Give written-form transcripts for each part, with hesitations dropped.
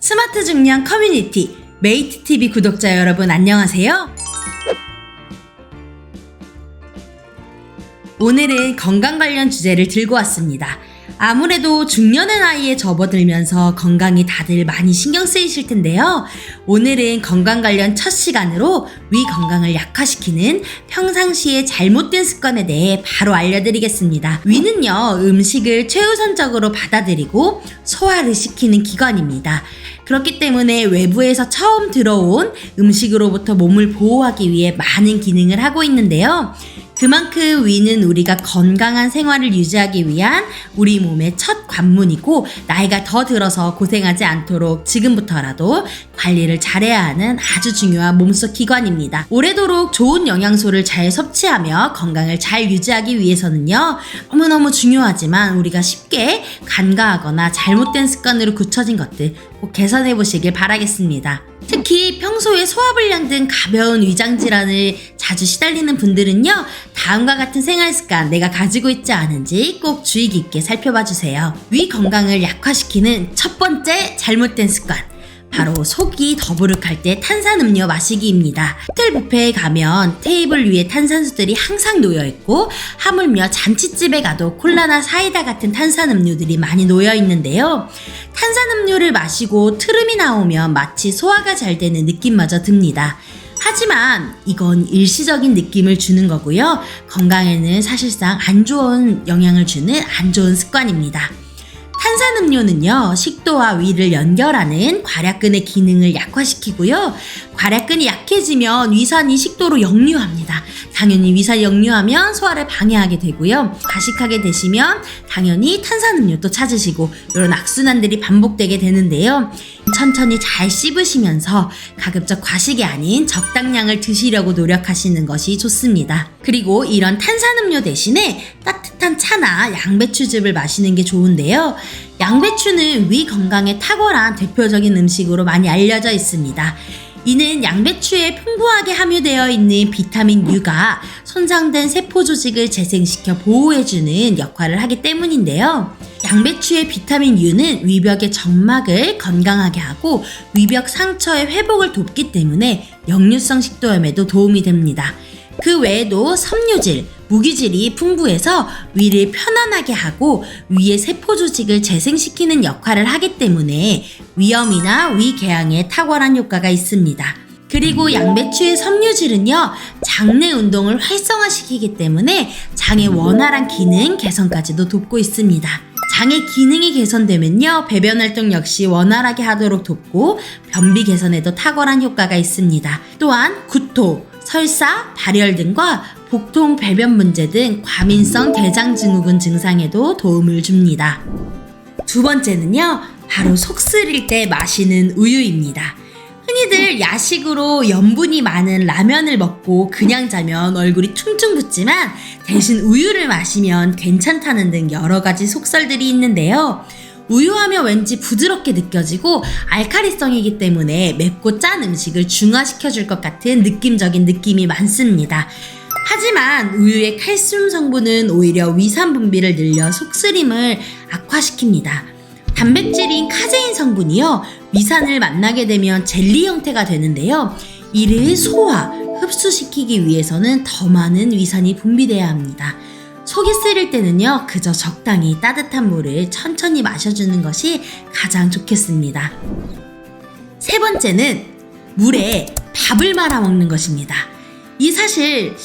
스마트 중년 커뮤니티 메이트TV 구독자 여러분 안녕하세요. 오늘은 건강 관련 주제를 들고 왔습니다. 아무래도 중년의 나이에 접어들면서 건강이 다들 많이 신경 쓰이실 텐데요. 오늘은 건강 관련 첫 시간으로 위 건강을 약화시키는 평상시에 잘못된 습관에 대해 바로 알려드리겠습니다. 위는요, 음식을 최우선적으로 받아들이고 소화를 시키는 기관입니다. 그렇기 때문에 외부에서 처음 들어온 음식으로부터 몸을 보호하기 위해 많은 기능을 하고 있는데요. 그만큼 위는 우리가 건강한 생활을 유지하기 위한 우리 몸의 첫 관문이고, 나이가 더 들어서 고생하지 않도록 지금부터라도 관리를 잘해야 하는 아주 중요한 몸속 기관입니다. 오래도록 좋은 영양소를 잘 섭취하며 건강을 잘 유지하기 위해서는요, 너무너무 중요하지만 우리가 쉽게 간과하거나 잘못된 습관으로 굳혀진 것들 꼭 개선해 보시길 바라겠습니다. 특히 평소에 소화불량 등 가벼운 위장질환을 자주 시달리는 분들은요, 다음과 같은 생활습관 내가 가지고 있지 않은지 꼭 주의 깊게 살펴봐 주세요. 위 건강을 약화시키는 첫 번째 잘못된 습관, 바로 속이 더부룩할 때 탄산음료 마시기입니다. 호텔 뷔페에 가면 테이블 위에 탄산수들이 항상 놓여있고, 하물며 잔칫집에 가도 콜라나 사이다 같은 탄산음료들이 많이 놓여있는데요. 탄산음료를 마시고 트름이 나오면 마치 소화가 잘 되는 느낌마저 듭니다. 하지만 이건 일시적인 느낌을 주는 거고요. 건강에는 사실상 안 좋은 영향을 주는 안 좋은 습관입니다. 탄산음료는요, 식도와 위를 연결하는 괄약근의 기능을 약화시키고요. 괄약근이 약해지면 위산이 식도로 역류합니다. 당연히 위산이 역류하면 소화를 방해하게 되고요. 과식하게 되시면 당연히 탄산음료도 찾으시고, 이런 악순환들이 반복되게 되는데요. 천천히 잘 씹으시면서 가급적 과식이 아닌 적당량을 드시려고 노력하시는 것이 좋습니다. 그리고 이런 탄산음료 대신에 따뜻한 차나 양배추즙을 마시는 게 좋은데요. 양배추는 위 건강에 탁월한 대표적인 음식으로 많이 알려져 있습니다. 이는 양배추에 풍부하게 함유되어 있는 비타민 U가 손상된 세포 조직을 재생시켜 보호해주는 역할을 하기 때문인데요. 양배추의 비타민 U는 위벽의 점막을 건강하게 하고 위벽 상처의 회복을 돕기 때문에 역류성 식도염에도 도움이 됩니다. 그 외에도 섬유질, 무기질이 풍부해서 위를 편안하게 하고 위의 세포 조직을 재생시키는 역할을 하기 때문에 위염이나 위궤양에 탁월한 효과가 있습니다. 그리고 양배추의 섬유질은요, 장내 운동을 활성화시키기 때문에 장의 원활한 기능 개선까지도 돕고 있습니다. 장의 기능이 개선되면요, 배변 활동 역시 원활하게 하도록 돕고 변비 개선에도 탁월한 효과가 있습니다. 또한 구토, 설사, 발열 등과 복통, 배변 문제 등 과민성 대장증후군 증상에도 도움을 줍니다. 두 번째는요, 바로 속 쓰릴 때 마시는 우유입니다. 흔히들 야식으로 염분이 많은 라면을 먹고 그냥 자면 얼굴이 퉁퉁 붓지만 대신 우유를 마시면 괜찮다는 등 여러 가지 속설들이 있는데요. 우유하면 왠지 부드럽게 느껴지고 알칼리성이기 때문에 맵고 짠 음식을 중화시켜줄 것 같은 느낌적인 느낌이 많습니다. 하지만 우유의 칼슘 성분은 오히려 위산 분비를 늘려 속쓰림을 악화시킵니다. 단백질인 카제인 성분이요, 위산을 만나게 되면 젤리 형태가 되는데요. 이를 소화, 흡수시키기 위해서는 더 많은 위산이 분비돼야 합니다. 속이 쓰릴 때는요, 그저 적당히 따뜻한 물을 천천히 마셔주는 것이 가장 좋겠습니다. 세 번째는 물에 밥을 말아 먹는 것입니다. 이 사실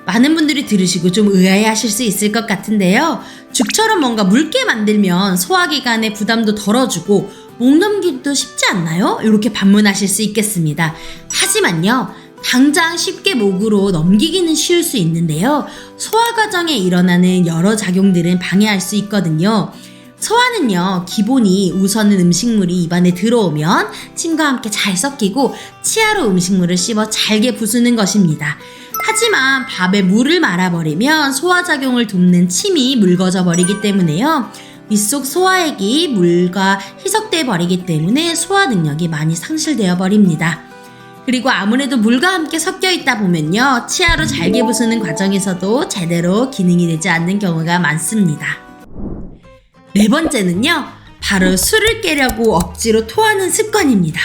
많은 분들이 들으시고 좀 의아해하실 수 있을 것 같은데요. 죽처럼 뭔가 묽게 만들면 소화기관의 부담도 덜어주고 목 넘기기도 쉽지 않나요? 이렇게 반문하실 수 있겠습니다. 하지만요, 당장 쉽게 목으로 넘기기는 쉬울 수 있는데요. 소화 과정에 일어나는 여러 작용들은 방해할 수 있거든요. 소화는요, 기본이 우선은 음식물이 입안에 들어오면 침과 함께 잘 섞이고 치아로 음식물을 씹어 잘게 부수는 것입니다. 하지만 밥에 물을 말아버리면 소화작용을 돕는 침이 묽어져 버리기 때문에요. 윗속 소화액이 물과 희석돼 버리기 때문에 소화 능력이 많이 상실되어 버립니다. 그리고 아무래도 물과 함께 섞여 있다 보면요, 치아로 잘게 부수는 과정에서도 제대로 기능이 되지 않는 경우가 많습니다. 네 번째는요, 바로 술을 깨려고 억지로 토하는 습관입니다.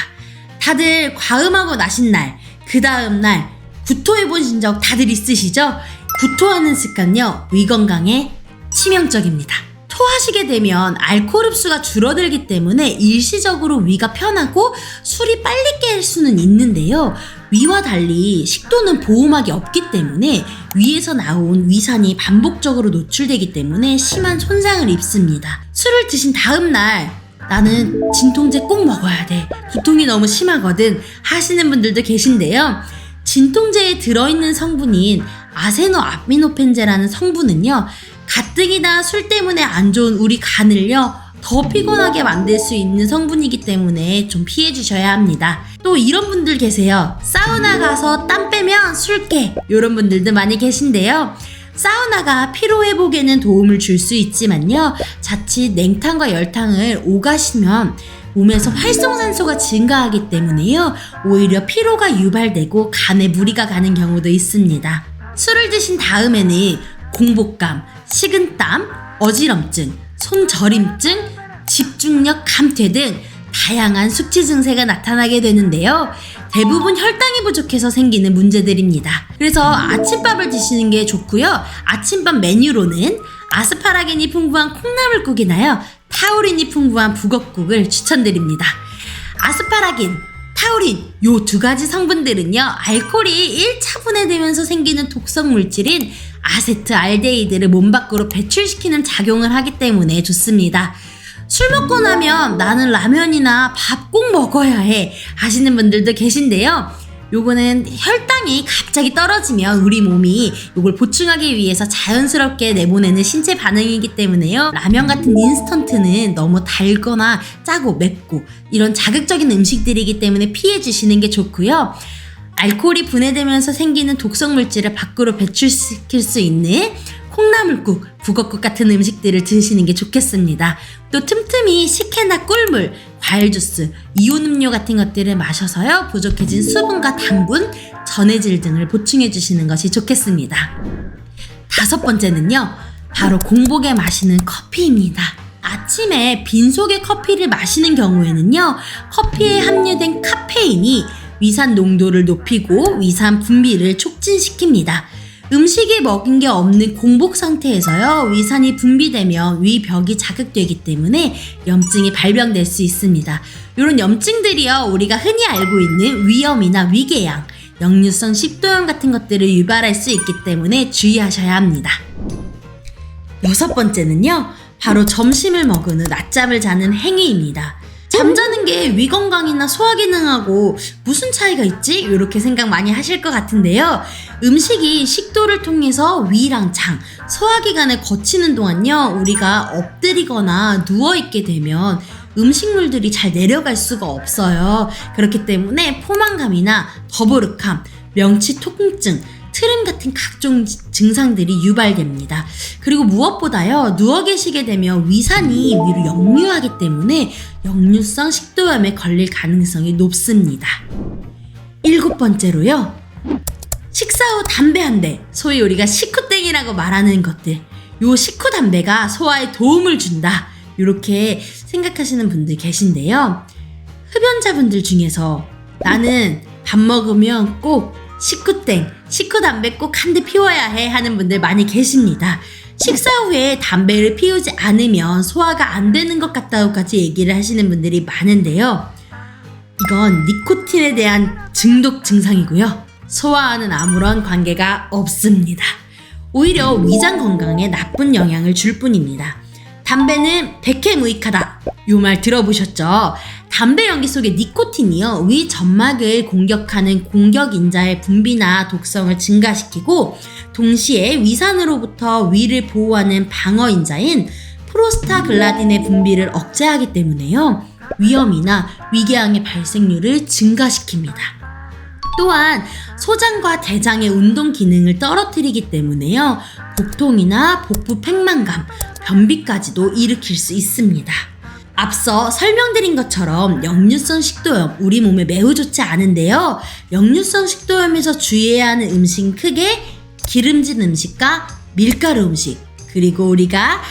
다들 과음하고 나신 날, 그 다음날 구토해보신 적 다들 있으시죠? 구토하는 습관요, 위 건강에 치명적입니다. 토하시게 되면 알코올 흡수가 줄어들기 때문에 일시적으로 위가 편하고 술이 빨리 깰 수는 있는데요. 위와 달리 식도는 보호막이 없기 때문에 위에서 나온 위산이 반복적으로 노출되기 때문에 심한 손상을 입습니다. 술을 드신 다음 날 나는 진통제 꼭 먹어야 돼, 구통이 너무 심하거든 하시는 분들도 계신데요. 진통제에 들어있는 성분인 아세노아미노펜제라는 성분은요, 가뜩이나 술 때문에 안 좋은 우리 간을요 더 피곤하게 만들 수 있는 성분이기 때문에 좀 피해 주셔야 합니다. 또 이런 분들 계세요. 사우나 가서 땀 빼면 술 깨, 이런 분들도 많이 계신데요. 사우나가 피로 회복에는 도움을 줄 수 있지만요, 자칫 냉탕과 열탕을 오가시면 몸에서 활성산소가 증가하기 때문에요, 오히려 피로가 유발되고 간에 무리가 가는 경우도 있습니다. 술을 드신 다음에는 공복감, 식은땀, 어지럼증, 손저림증, 집중력 감퇴 등 다양한 숙취 증세가 나타나게 되는데요. 대부분 혈당이 부족해서 생기는 문제들입니다. 그래서 아침밥을 드시는 게 좋고요. 아침밥 메뉴로는 아스파라긴이 풍부한 콩나물국이나요, 타우린이 풍부한 북엇국을 추천드립니다. 아스파라긴, 타우린, 요 두 가지 성분들은요, 알코올이 1차 분해되면서 생기는 독성 물질인 아세트알데히드를 몸 밖으로 배출시키는 작용을 하기 때문에 좋습니다. 술 먹고 나면 나는 라면이나 밥 꼭 먹어야 해 하시는 분들도 계신데요. 요거는 혈당이 갑자기 떨어지면 우리 몸이 요걸 보충하기 위해서 자연스럽게 내보내는 신체 반응이기 때문에요. 라면 같은 인스턴트는 너무 달거나 짜고 맵고 이런 자극적인 음식들이기 때문에 피해 주시는 게 좋고요. 알코올이 분해되면서 생기는 독성 물질을 밖으로 배출시킬 수 있는 콩나물국, 북엇국 같은 음식들을 드시는 게 좋겠습니다. 또 틈틈이 식혜나 꿀물, 과일 주스, 이온 음료 같은 것들을 마셔서요, 부족해진 수분과 당분, 전해질 등을 보충해 주시는 것이 좋겠습니다. 5번째는요, 바로 공복에 마시는 커피입니다. 아침에 빈속에 커피를 마시는 경우에는요, 커피에 함유된 카페인이 위산 농도를 높이고 위산 분비를 촉진시킵니다. 음식에 먹은 게 없는 공복 상태에서요, 위산이 분비되면 위벽이 자극되기 때문에 염증이 발병될 수 있습니다. 이런 염증들이요, 우리가 흔히 알고 있는 위염이나 위궤양, 역류성 식도염 같은 것들을 유발할 수 있기 때문에 주의하셔야 합니다. 6번째는요, 바로 점심을 먹은 후 낮잠을 자는 행위입니다. 잠자는 게 위 건강이나 소화 기능하고 무슨 차이가 있지? 이렇게 생각 많이 하실 것 같은데요. 음식이 식도를 통해서 위랑 장, 소화기관을 거치는 동안요, 우리가 엎드리거나 누워있게 되면 음식물들이 잘 내려갈 수가 없어요. 그렇기 때문에 포만감이나 더부룩함, 명치 통증, 트림 같은 각종 증상들이 유발됩니다. 그리고 무엇보다요, 누워 계시게 되면 위산이 위로 역류하기 때문에 역류성 식도염에 걸릴 가능성이 높습니다. 7번째로요, 식사 후 담배 한 대, 소위 우리가 식후땡이라고 말하는 것들, 요 식후 담배가 소화에 도움을 준다, 이렇게 생각하시는 분들 계신데요. 흡연자분들 중에서 나는 밥 먹으면 꼭 식후땡, 식후 담배 꼭 한 대 피워야 해 하는 분들 많이 계십니다. 식사 후에 담배를 피우지 않으면 소화가 안 되는 것 같다고까지 얘기를 하시는 분들이 많은데요. 이건 니코틴에 대한 중독 증상이고요. 소화와는 아무런 관계가 없습니다. 오히려 위장 건강에 나쁜 영향을 줄 뿐입니다. 담배는 백해무익하다, 요 말 들어보셨죠? 담배 연기 속의 니코틴이요, 위 점막을 공격하는 공격인자의 분비나 독성을 증가시키고 동시에 위산으로부터 위를 보호하는 방어인자인 프로스타글라딘의 분비를 억제하기 때문에요, 위염이나 위궤양의 발생률을 증가시킵니다. 또한 소장과 대장의 운동 기능을 떨어뜨리기 때문에요, 복통이나 복부 팽만감, 변비까지도 일으킬 수 있습니다. 앞서 설명드린 것처럼 역류성 식도염, 우리 몸에 매우 좋지 않은데요. 역류성 식도염에서 주의해야 하는 음식은 크게 기름진 음식과 밀가루 음식, 그리고 우리가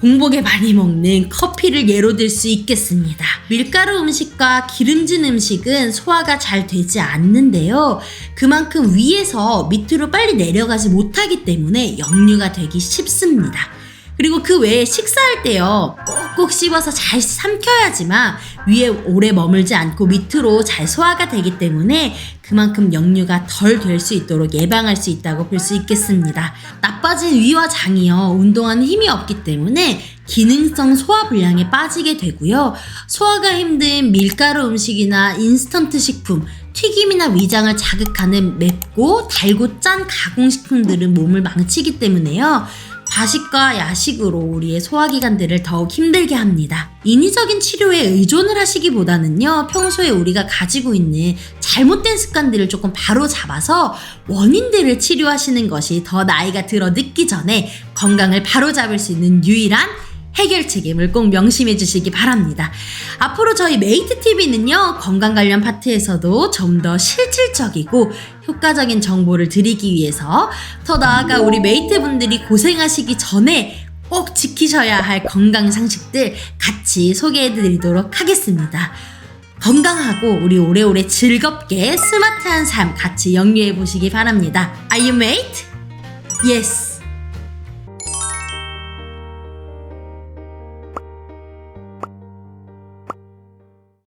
공복에 많이 먹는 커피를 예로 들 수 있겠습니다. 밀가루 음식과 기름진 음식은 소화가 잘 되지 않는데요. 그만큼 위에서 밑으로 빨리 내려가지 못하기 때문에 역류가 되기 쉽습니다. 그리고 그 외에 식사할 때요, 꼭꼭 씹어서 잘 삼켜야지만 위에 오래 머물지 않고 밑으로 잘 소화가 되기 때문에 그만큼 역류가 덜 될 수 있도록 예방할 수 있다고 볼 수 있겠습니다. 나빠진 위와 장이요, 운동하는 힘이 없기 때문에 기능성 소화 불량에 빠지게 되고요. 소화가 힘든 밀가루 음식이나 인스턴트 식품, 튀김이나 위장을 자극하는 맵고 달고 짠 가공식품들은 몸을 망치기 때문에요. 과식과 야식으로 우리의 소화기관들을 더욱 힘들게 합니다. 인위적인 치료에 의존을 하시기보다는요, 평소에 우리가 가지고 있는 잘못된 습관들을 조금 바로 잡아서 원인들을 치료하시는 것이 더 나이가 들어 늦기 전에 건강을 바로 잡을 수 있는 유일한 해결책임을 꼭 명심해 주시기 바랍니다. 앞으로 저희 메이트TV는요, 건강 관련 파트에서도 좀 더 실질적이고 효과적인 정보를 드리기 위해서 더 나아가 우리 메이트분들이 고생하시기 전에 꼭 지키셔야 할 건강 상식들 같이 소개해 드리도록 하겠습니다. 건강하고 우리 오래오래 즐겁게 스마트한 삶 같이 영위해 보시기 바랍니다. Are you mate? Yes!